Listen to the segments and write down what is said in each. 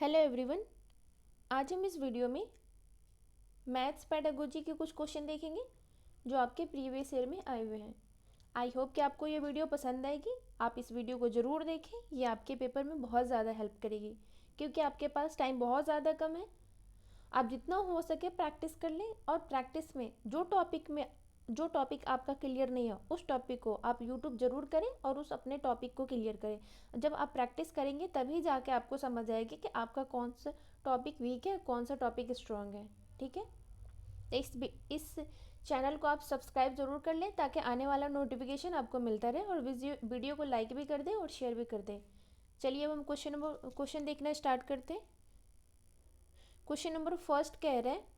Hello everyone. आज हम इस वीडियो में मैथ्स पेडागोजी के कुछ क्वेश्चन देखेंगे जो आपके प्रीवियस ईयर में आए हुए हैं। आई होप कि आपको ये वीडियो पसंद आएगी। आप इस वीडियो को ज़रूर देखें, ये आपके पेपर में बहुत ज़्यादा हेल्प करेगी क्योंकि आपके पास टाइम बहुत ज़्यादा कम है। आप जितना हो सके प्रैक्टिस कर लें और प्रैक्टिस में जो टॉपिक आपका क्लियर नहीं है उस टॉपिक को आप यूट्यूब ज़रूर करें और उस अपने टॉपिक को क्लियर करें। जब आप प्रैक्टिस करेंगे तभी जाके आपको समझ आएगी कि आपका कौन सा टॉपिक वीक है, कौन सा टॉपिक स्ट्रॉन्ग है। ठीक है, तो इस चैनल को आप सब्सक्राइब ज़रूर कर लें ताकि आने वाला नोटिफिकेशन आपको मिलता रहे, और वीडियो को लाइक भी कर दें और शेयर भी कर दें। चलिए अब हम क्वेश्चन देखना स्टार्ट करते हैं। क्वेश्चन नंबर फर्स्ट कह रहा है,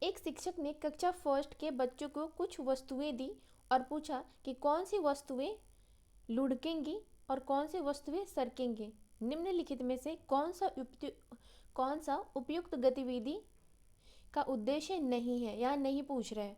एक शिक्षक ने कक्षा फर्स्ट के बच्चों को कुछ वस्तुएं दी और पूछा कि कौन सी वस्तुएं लुढ़केंगी और कौन सी वस्तुएं सरकेंगी। निम्नलिखित में से कौन सा उपयुक्त गतिविधि का उद्देश्य नहीं है या नहीं पूछ रहा है।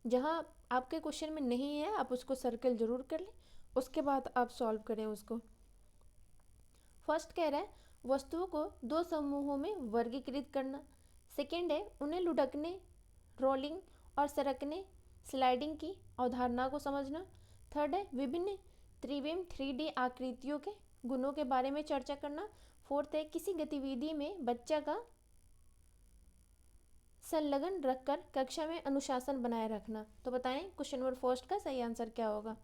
जहां आपके क्वेश्चन में नहीं है आप उसको सर्कल जरूर कर लें, उसके बाद आप सॉल्व करें उसको। फर्स्ट कह रहा है वस्तुओं को दो समूहों में वर्गीकृत करना। सेकेंड है उन्हें लुढ़कने, रोलिंग और सरकने, स्लाइडिंग की अवधारणा को समझना। थर्ड है विभिन्न त्रिविम 3D आकृतियों के गुणों के बारे में चर्चा करना। फोर्थ है किसी गतिविधि में बच्चा का संलग्न रखकर कक्षा में अनुशासन बनाए रखना। तो बताएं क्वेश्चन नंबर फर्स्ट का सही आंसर क्या होगा।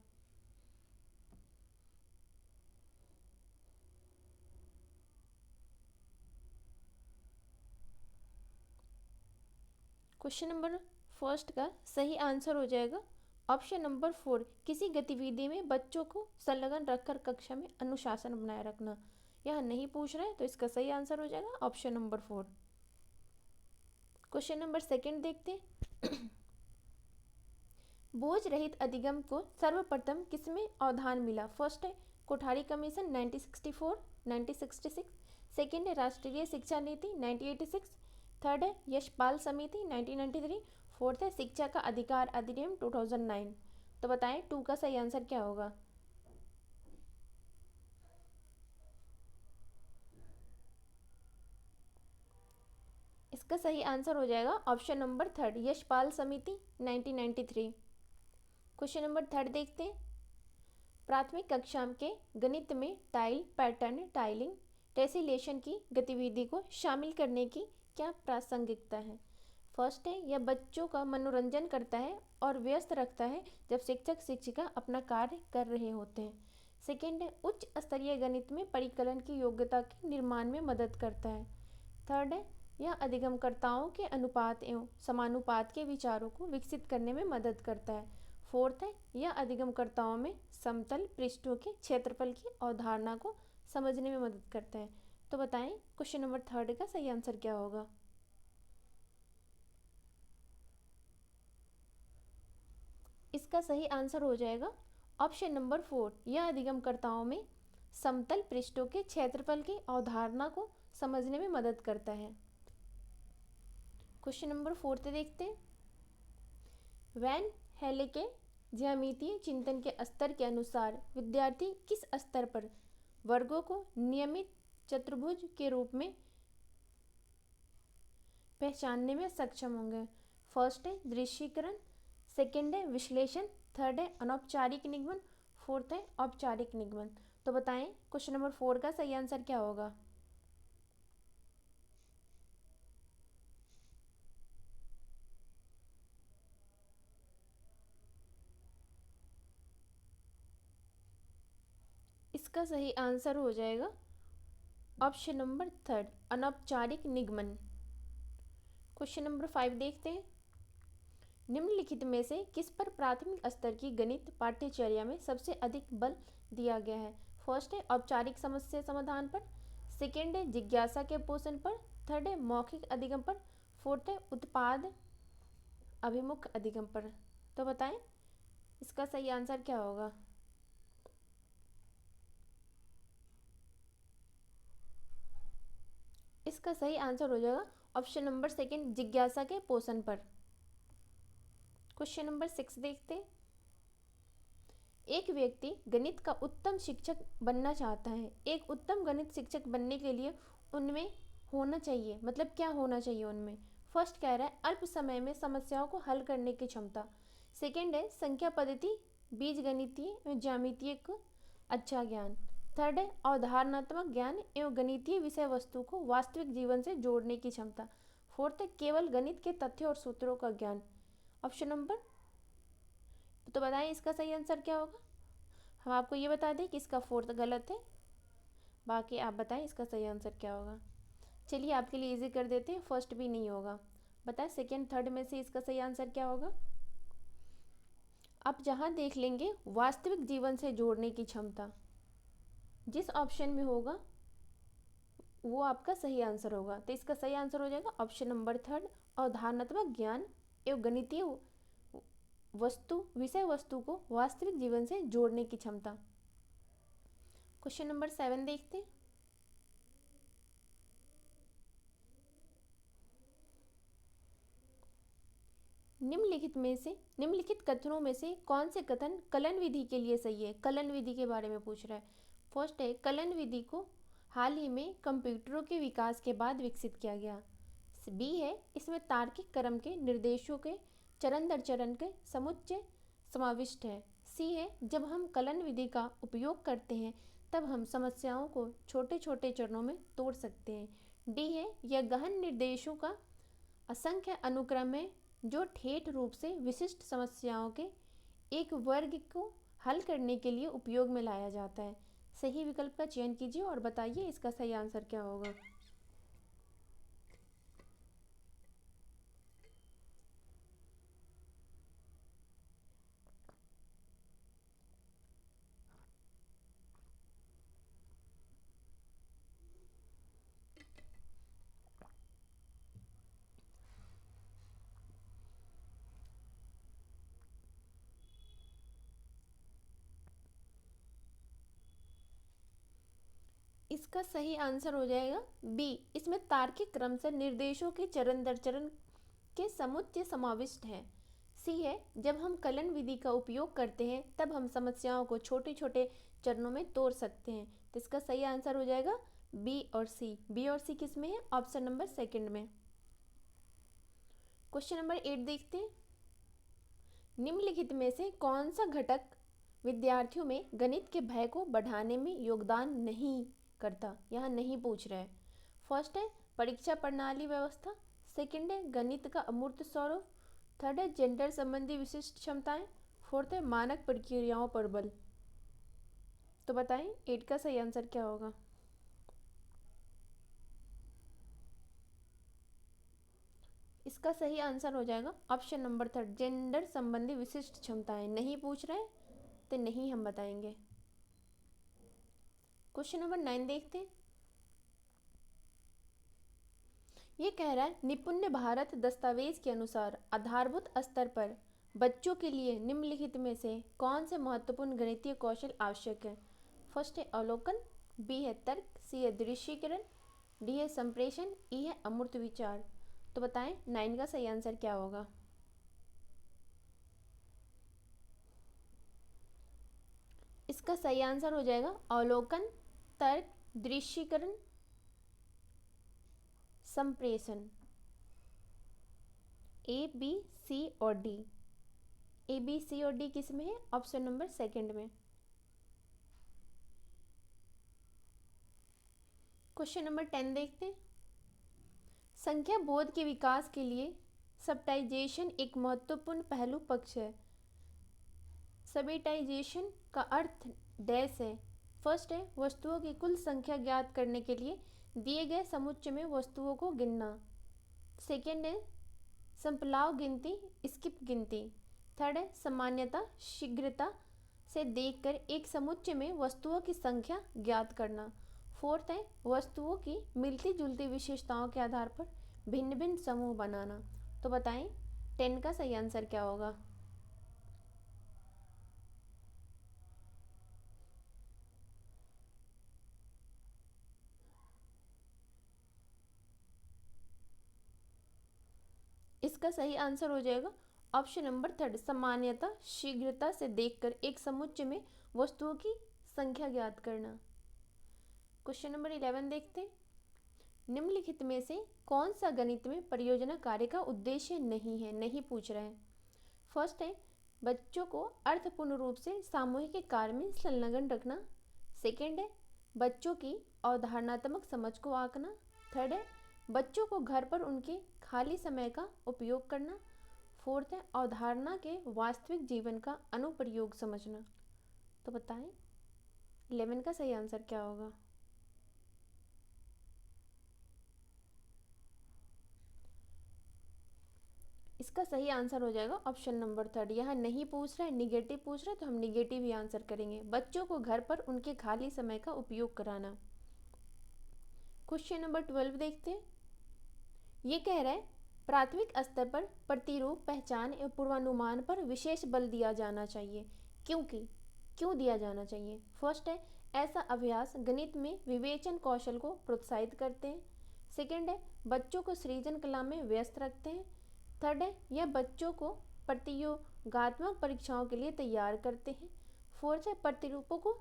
क्वेश्चन नंबर फर्स्ट का सही आंसर हो जाएगा ऑप्शन नंबर 4, किसी गतिविधि में बच्चों को संलग्न रखकर कक्षा में अनुशासन बनाए रखना। यह नहीं पूछ रहा है तो इसका सही आंसर हो जाएगा option number 4। Question number second देखते हैं। बोझ रहित अधिगम को सर्वप्रथम किसमें अवधान मिला। फर्स्ट है कोठारी कमीशन 1964 1966, सेकेंड है राष्ट्रीय शिक्षा नीति 1986, थर्ड है यशपाल समिति 1993, फोर्थ है शिक्षा का अधिकार अधिनियम 2009। तो बताएं 2 का सही आंसर क्या होगा। इसका सही आंसर हो जाएगा ऑप्शन नंबर 3 यशपाल समिति 1993। क्वेश्चन नंबर 3 देखते हैं। प्राथमिक कक्षा के गणित में टाइल पैटर्न टाइलिंग टेसिलेशन की गतिविधि को शामिल करने की क्या प्रासंगिकता है। फर्स्ट है यह बच्चों का मनोरंजन करता है और व्यस्त रखता है जब शिक्षक शिक्षिका अपना कार्य कर रहे होते हैं। सेकेंड है उच्च स्तरीय गणित में परिकलन की योग्यता के निर्माण में मदद करता है। थर्ड है यह अधिगमकर्ताओं के अनुपात एवं समानुपात के विचारों को विकसित करने में मदद करता है। फोर्थ है यह अधिगमकर्ताओं में समतल पृष्ठों के क्षेत्रफल की अवधारणा को समझने में मदद करता है। तो बताएं क्वेश्चन नंबर 3 का सही आंसर क्या होगा। इसका सही आंसर हो जाएगा ऑप्शन नंबर 4, यह अधिगमकर्ताओं में समतल पृष्ठों के क्षेत्रफल की अवधारणा को समझने में मदद करता है। क्वेश्चन नंबर 4 देखते हैं। वैन हेले के ज्यामितीय चिंतन के स्तर के अनुसार विद्यार्थी किस स्तर पर वर्गों को नियमित चतुर्भुज के रूप में पहचानने में सक्षम होंगे। फर्स्ट है दृश्यीकरण, सेकेंड है विश्लेषण, थर्ड है अनौपचारिक निगमन, फोर्थ है औपचारिक निगमन। तो बताएं क्वेश्चन नंबर 4 का सही आंसर क्या होगा। इसका सही आंसर हो जाएगा ऑप्शन नंबर 3 अनौपचारिक निगमन। क्वेश्चन नंबर 5 देखते हैं। निम्नलिखित में से किस पर प्राथमिक स्तर की गणित पाठ्यचर्या में सबसे अधिक बल दिया गया है। फर्स्ट है औपचारिक समस्या समाधान पर, सेकेंड है जिज्ञासा के पोषण पर, थर्ड है मौखिक अधिगम पर, फोर्थ है उत्पाद अभिमुख अधिगम पर। तो बताएं इसका सही आंसर क्या होगा। इसका सही आंसर हो जाएगा ऑप्शन नंबर 2 जिज्ञासा के पोषण पर। क्वेश्चन नंबर 6 देखते हैं। एक व्यक्ति गणित का उत्तम शिक्षक बनना चाहता है। एक उत्तम गणित शिक्षक बनने के लिए उनमें होना चाहिए, मतलब क्या होना चाहिए उनमें। फर्स्ट कह रहा है अल्प समय में समस्याओं को हल करने की क्षमता। सेकंड है संख्या पद्धति, बीज गणितीय एवं ज्यामितीय को अच्छा ज्ञान। थर्ड है अवधारणात्मक ज्ञान एवं गणितीय विषय वस्तु को वास्तविक जीवन से जोड़ने की क्षमता। फोर्थ है केवल गणित के तथ्यों और सूत्रों का ज्ञान। ऑप्शन नंबर, तो बताएं इसका सही आंसर क्या होगा। हम आपको ये बता दें कि इसका फोर्थ गलत है, बाकी आप बताएं इसका सही आंसर क्या होगा। चलिए आपके लिए इजी कर देते हैं, फर्स्ट भी नहीं होगा। बताएं सेकंड थर्ड में से इसका सही आंसर क्या होगा। आप जहां देख लेंगे वास्तविक जीवन से जोड़ने की क्षमता, जिस ऑप्शन में होगा वो आपका सही आंसर होगा। तो इसका सही आंसर हो जाएगा ऑप्शन नंबर थर्ड, अवधारणात्मक ज्ञान एवं गणितीय वस्तु विषय वस्तु को वास्तविक जीवन से जोड़ने की क्षमता। क्वेश्चन नंबर 7 देखते हैं। निम्नलिखित कथनों में से कौन से कथन कलन विधि के लिए सही है। कलन विधि के बारे में पूछ रहा है। फर्स्ट है कलन विधि को हाल ही में कंप्यूटरों के विकास के बाद विकसित किया गया। बी है इसमें तार्किक क्रम के निर्देशों के चरण दर चरण के समुच्चय समाविष्ट है। सी है जब हम कलन विधि का उपयोग करते हैं तब हम समस्याओं को छोटे छोटे चरणों में तोड़ सकते हैं। डी है यह गहन निर्देशों का असंख्य अनुक्रम है जो ठेठ रूप से विशिष्ट समस्याओं के एक वर्ग को हल करने के लिए उपयोग में लाया जाता है। सही विकल्प का चयन कीजिए और बताइए इसका सही आंसर क्या होगा। इसका सही आंसर हो जाएगा बी, इसमें तार्किक क्रम से निर्देशों के चरण दर चरण के समुच्चय समाविष्ट है। सी है जब हम कलन विधि का उपयोग करते हैं तब हम समस्याओं को छोटे छोटे चरणों में तोड़ सकते हैं। तो इसका सही आंसर हो जाएगा बी और सी। बी और सी किस में है, ऑप्शन नंबर सेकंड में। क्वेश्चन नंबर 8 देखते हैं। निम्नलिखित में से कौन सा घटक विद्यार्थियों में गणित के भय को बढ़ाने में योगदान नहीं करता। यहाँ नहीं पूछ रहा है। फर्स्ट है परीक्षा प्रणाली व्यवस्था, सेकंड है गणित का अमूर्त स्वरूप, थर्ड है जेंडर संबंधी विशिष्ट क्षमताएं, फोर्थ है मानक प्रक्रियाओं पर बल। तो बताएं 8 का सही आंसर क्या होगा। इसका सही आंसर हो जाएगा ऑप्शन नंबर थर्ड, जेंडर संबंधी विशिष्ट क्षमताएं। नहीं पूछ रहे हैं तो नहीं हम बताएंगे। क्वेश्चन नंबर 9 देखते हैं। ये कह रहा है निपुण भारत दस्तावेज के अनुसार आधारभूत स्तर पर बच्चों के लिए निम्नलिखित में से कौन से महत्वपूर्ण गणितीय कौशल आवश्यक है। फर्स्ट है अवलोकन, बी है तर्क, सी है दृश्यीकरण, डी है संप्रेषण, ई है अमूर्त विचार। तो बताएं 9 का सही आंसर क्या होगा। इसका सही आंसर हो जाएगा अवलोकन, तर्क, दृश्यीकरण, संप्रेषण। ए बी सी और डी। ए बी सी और डी किस में है, ऑप्शन नंबर सेकंड में। क्वेश्चन नंबर 10 देखते हैं। संख्या बोध के विकास के लिए सबटाइजेशन एक महत्वपूर्ण पहलू पक्ष है। सबटाइजेशन का अर्थ डैश है। फर्स्ट है वस्तुओं की कुल संख्या ज्ञात करने के लिए दिए गए समुच्चय में वस्तुओं को गिनना। सेकेंड है संपलाव गिनती, स्किप गिनती। थर्ड है सामान्यता, शीघ्रता से देखकर एक समुच्चय में वस्तुओं की संख्या ज्ञात करना। फोर्थ है वस्तुओं की मिलती जुलती विशेषताओं के आधार पर भिन्न भिन्न समूह बनाना। तो बताएं 10 का सही आंसर क्या होगा। इसका सही आंसर हो जाएगा ऑप्शन नंबर थर्ड, सामान्यतः शीघ्रता से देखकर एक समुच्चय में वस्तुओं की संख्या ज्ञात करना। क्वेश्चन नंबर 11 देखते हैं। निम्नलिखित में से कौन सा गणित में परियोजना कार्य का उद्देश्य नहीं है, नहीं पूछ रहा है। फर्स्ट है बच्चों को अर्थपूर्ण रूप से सामूहिक कार्य में संलग्न रखना। सेकेंड है बच्चों की अवधारणात्मक समझ को आंकना। थर्ड है बच्चों को घर पर उनके खाली समय का उपयोग करना। फोर्थ है अवधारणा के वास्तविक जीवन का अनुप्रयोग समझना। तो बताएं 11 का सही आंसर क्या होगा। इसका सही आंसर हो जाएगा ऑप्शन नंबर थर्ड। यहाँ नहीं पूछ रहा है, निगेटिव पूछ रहा है, तो हम निगेटिव ही आंसर करेंगे। बच्चों को घर पर उनके खाली समय का उपयोग कराना। क्वेश्चन नंबर 12 देखते हैं। ये कह रहा है प्राथमिक स्तर पर प्रतिरूप पहचान एवं पूर्वानुमान पर विशेष बल दिया जाना चाहिए, क्यों दिया जाना चाहिए। फर्स्ट है ऐसा अभ्यास गणित में विवेचन कौशल को प्रोत्साहित करते हैं। सेकेंड है बच्चों को सृजन कला में व्यस्त रखते हैं। थर्ड है यह बच्चों को प्रतियोगात्मक परीक्षाओं के लिए तैयार करते हैं। फोर्थ है प्रतिरूपों को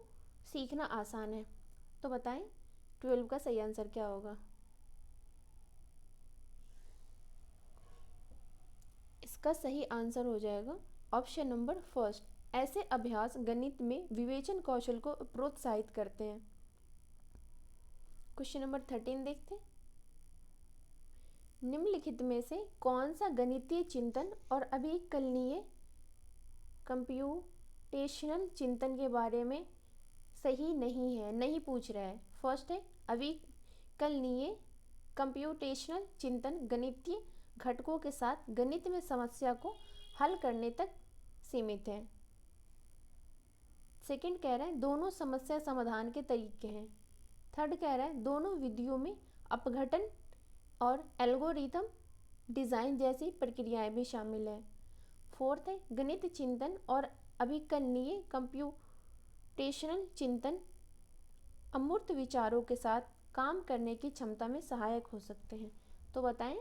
सीखना आसान है। तो बताएं 12 का सही आंसर क्या होगा। इसका सही आंसर हो जाएगा ऑप्शन नंबर फर्स्ट, ऐसे अभ्यास गणित में विवेचन कौशल को प्रोत्साहित करते हैं। क्वेश्चन नंबर 13 देखते हैं। निम्नलिखित में से कौन सा गणितीय चिंतन और अभिकलनीय कंप्यूटेशनल चिंतन के बारे में सही नहीं है, नहीं पूछ रहा है। फर्स्ट है अभिकलनीय कंप्यूटेशनल चिंतन गणितीय घटकों के साथ गणित में समस्या को हल करने तक सीमित है। सेकंड कह रहा है दोनों समस्या समाधान के तरीके हैं। थर्ड कह रहा है दोनों विधियों में अपघटन और एल्गोरिथम डिज़ाइन जैसी प्रक्रियाएं भी शामिल है। फोर्थ है गणित चिंतन और अभिकलनीय कंप्यूटेशनल चिंतन अमूर्त विचारों के साथ काम करने की क्षमता में सहायक हो सकते हैं। तो बताएं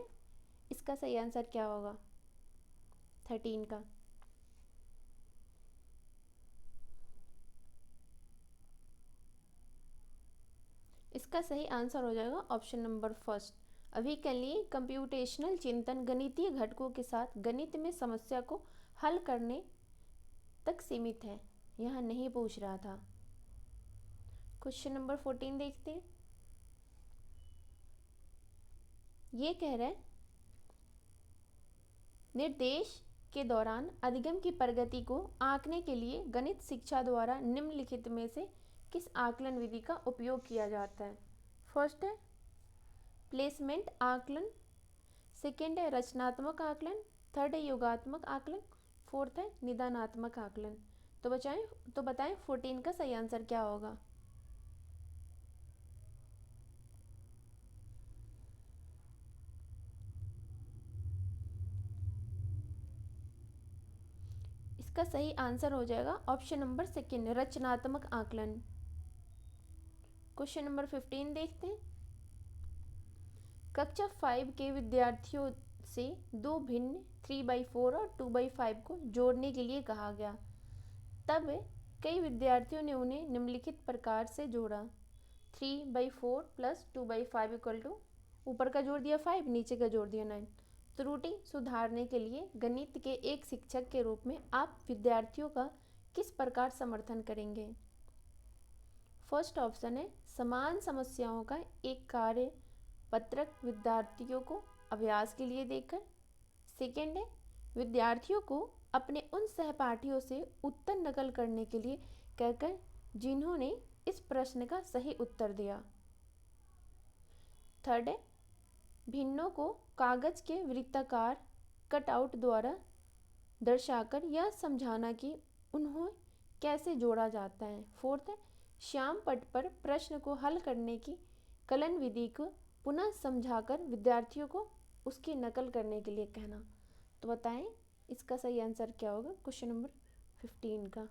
इसका सही आंसर क्या होगा 13 का। इसका सही आंसर हो जाएगा ऑप्शन नंबर फर्स्ट, अभिकलनीय कंप्यूटेशनल चिंतन गणितीय घटकों के साथ गणित में समस्या को हल करने तक सीमित है। यहाँ नहीं पूछ रहा था। क्वेश्चन नंबर 14 देखते हैं। ये कह रहा है निर्देश के दौरान अधिगम की प्रगति को आंकने के लिए गणित शिक्षा द्वारा निम्नलिखित में से किस आकलन विधि का उपयोग किया जाता है। फर्स्ट है प्लेसमेंट आकलन। सेकेंड है रचनात्मक आकलन। थर्ड है योगात्मक आकलन। फोर्थ है निदानात्मक आकलन। तो बताएं 14 का सही आंसर क्या होगा। इसका सही आंसर हो जाएगा ऑप्शन नंबर सेकेंड, रचनात्मक आकलन। क्वेश्चन नंबर 15 देखते हैं। कक्षा 5 के विद्यार्थियों से दो भिन्न 3/4 और 2/5 को जोड़ने के लिए कहा गया। तब कई विद्यार्थियों ने उन्हें निम्नलिखित प्रकार से जोड़ा। 3/4 + 2/5 इक्वल टू ऊपर का जोड़ दिया 5, नीचे का जोड़ दिया 9। त्रुटि सुधारने के लिए गणित के एक शिक्षक के रूप में आप विद्यार्थियों का किस प्रकार समर्थन करेंगे। फर्स्ट ऑप्शन है समान समस्याओं का एक कार्य पत्रक विद्यार्थियों को अभ्यास के लिए देकर। सेकेंड है विद्यार्थियों को अपने उन सहपाठियों से उत्तर नकल करने के लिए कहकर जिन्होंने इस प्रश्न का सही उत्तर दिया। थर्ड है भिन्नों को कागज के वृत्ताकार कटआउट द्वारा दर्शाकर यह समझाना कि उन्हें कैसे जोड़ा जाता है। फोर्थ है श्याम पट पर प्रश्न को हल करने की कलन विधि को पुनः समझाकर विद्यार्थियों को उसकी नकल करने के लिए कहना। तो बताएं इसका सही आंसर क्या होगा क्वेश्चन नंबर 15 का।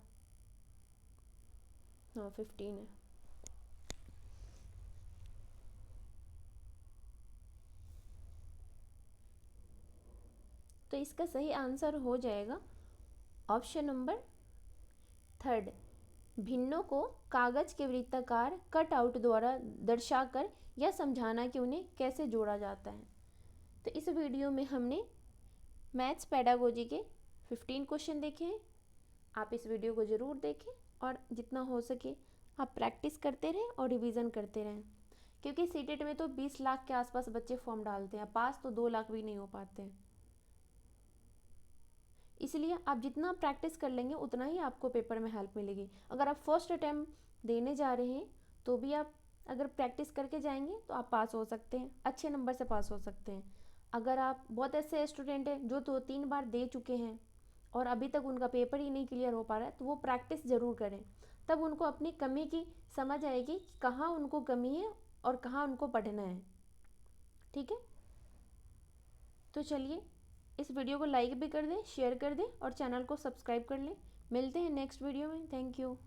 हाँ 15 है। तो तो इसका सही आंसर हो जाएगा ऑप्शन नंबर 3, भिन्नों को कागज के वृत्ताकार कट आउट द्वारा दर्शाकर यह समझाना कि उन्हें कैसे जोड़ा जाता है। तो इस वीडियो में हमने मैथ्स पेडागोजी के 15 क्वेश्चन देखे हैं। आप इस वीडियो को ज़रूर देखें और जितना हो सके आप प्रैक्टिस करते रहें और रिवीजन करते रहें, क्योंकि सीटेट में तो 20 लाख के आसपास बच्चे फॉर्म डालते हैं, पास तो 2 लाख भी नहीं हो पाते हैं। इसलिए आप जितना प्रैक्टिस कर लेंगे उतना ही आपको पेपर में हेल्प मिलेगी। अगर आप फर्स्ट अटैम्प्ट देने जा रहे हैं तो भी आप अगर प्रैक्टिस करके जाएंगे तो आप पास हो सकते हैं, अच्छे नंबर से पास हो सकते हैं। अगर आप बहुत ऐसे स्टूडेंट हैं जो 2-3 बार दे चुके हैं और अभी तक उनका पेपर ही नहीं क्लियर हो पा रहा है, तो वो प्रैक्टिस ज़रूर करें, तब उनको अपनी कमी की समझ आएगी कि कहाँ उनको कमी है और कहाँ उनको पढ़ना है। ठीक है, तो चलिए इस वीडियो को लाइक भी कर दें, शेयर कर दें और चैनल को सब्सक्राइब कर लें। मिलते हैं नेक्स्ट वीडियो में। Thank you.